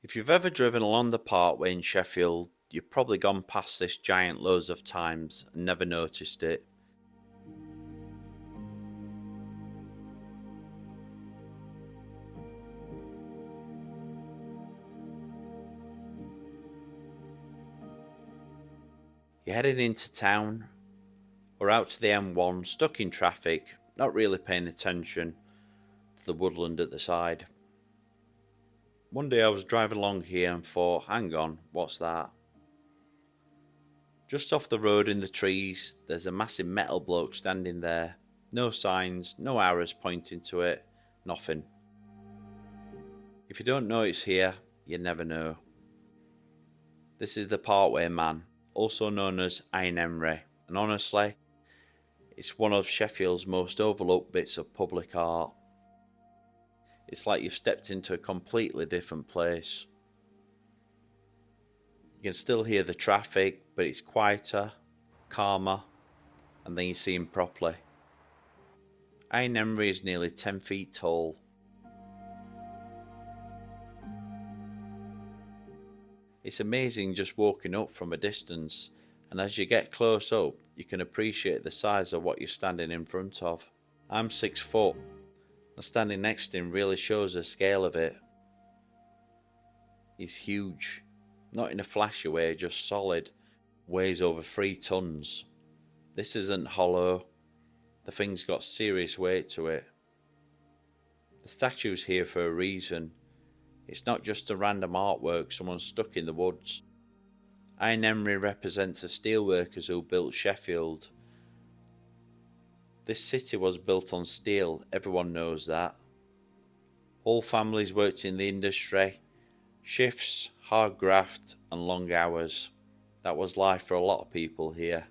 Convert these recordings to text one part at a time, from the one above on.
If you've ever driven along the Parkway in Sheffield, you've probably gone past this giant loads of times and never noticed it. You're heading into town or out to the M1, stuck in traffic, not really paying attention to the woodland at the side. One day I was driving along here and thought, hang on, what's that? Just off the road in the trees, there's a massive metal bloke standing there. No signs, no arrows pointing to it, nothing. If you don't know it's here, you never know. This is the Parkway Man, also known as Iron Emery, and honestly, it's one of Sheffield's most overlooked bits of public art. It's like you've stepped into a completely different place. You can still hear the traffic, but it's quieter, calmer, and then you see him properly. Iron Emery is nearly 10 feet tall. It's amazing just walking up from a distance, and as you get close up, you can appreciate the size of what you're standing in front of. I'm 6 foot, and standing next to him really shows the scale of it. He's huge, not in a flashy way, just solid, weighs over 3 tons. This isn't hollow, the thing's got serious weight to it. The statue's here for a reason. It's not just a random artwork someone stuck in the woods. Iron Emery represents the steelworkers who built Sheffield. This city was built on steel, everyone knows that. All families worked in the industry, shifts, hard graft and long hours. That was life for a lot of people here.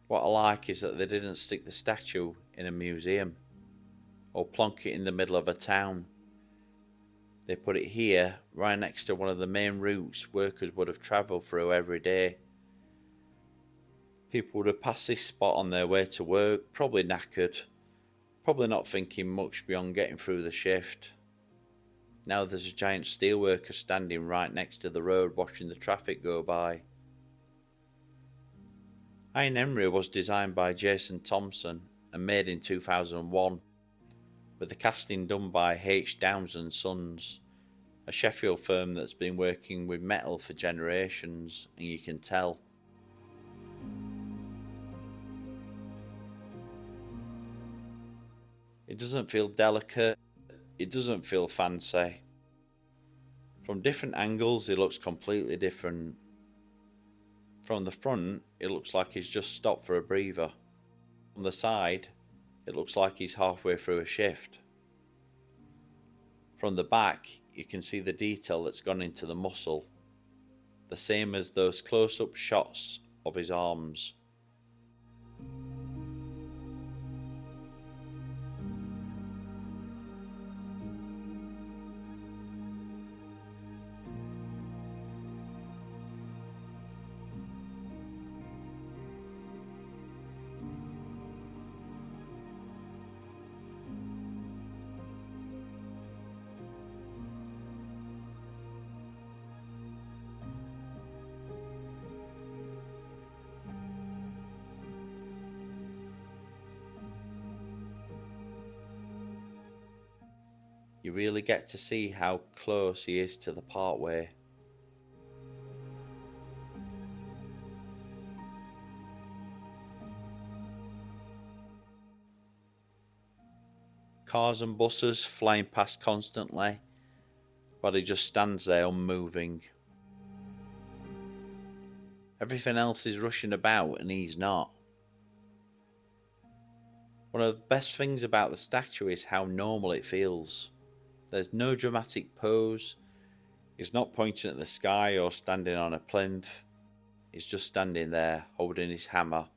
What I like is that they didn't stick the statue in a museum or plonk it in the middle of a town. They put it here, right next to one of the main routes workers would have travelled through every day. People would have passed this spot on their way to work, probably knackered, probably not thinking much beyond getting through the shift. Now there's a giant steelworker standing right next to the road watching the traffic go by. Iron Emery was designed by Jason Thompson and made in 2001. With the casting done by H. Downs and Sons, a Sheffield firm that's been working with metal for generations, and you can tell. It doesn't feel delicate, it doesn't feel fancy. From different angles it looks completely different. From the front it looks like he's just stopped for a breather. From the side it looks like he's halfway through a shift. From the back, you can see the detail that's gone into the muscle, the same as those close-up shots of his arms. You really get to see how close he is to the Parkway. Cars and buses flying past constantly, but he just stands there unmoving. Everything else is rushing about and he's not. One of the best things about the statue is how normal it feels. There's no dramatic pose. He's not pointing at the sky or standing on a plinth. He's just standing there holding his hammer.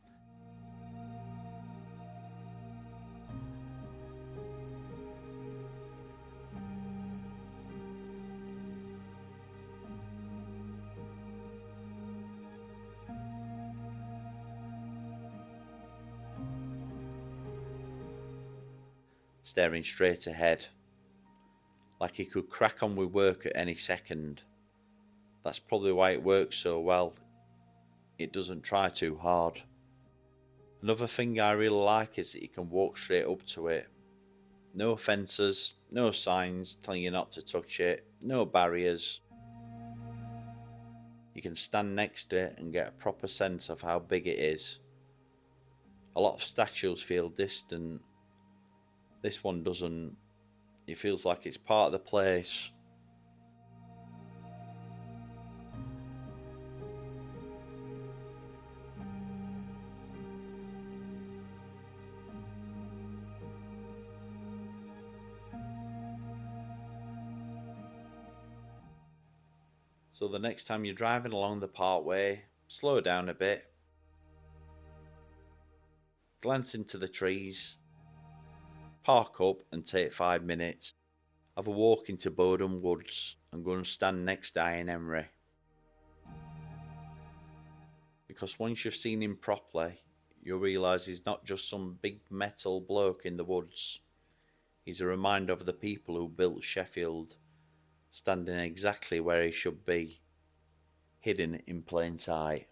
Staring straight ahead, like he could crack on with work at any second. That's probably why it works so well. It doesn't try too hard. Another thing I really like is that you can walk straight up to it. No fences, no signs telling you not to touch it, no barriers. You can stand next to it and get a proper sense of how big it is. A lot of statues feel distant. This one doesn't. It feels like it's part of the place. So the next time you're driving along the Parkway, slow down a bit, glance into the trees, park up and take 5 minutes, have a walk into Bowden Woods and go and stand next to Iron Emery. Because once you've seen him properly, you'll realise he's not just some big metal bloke in the woods. He's a reminder of the people who built Sheffield, standing exactly where he should be, hidden in plain sight.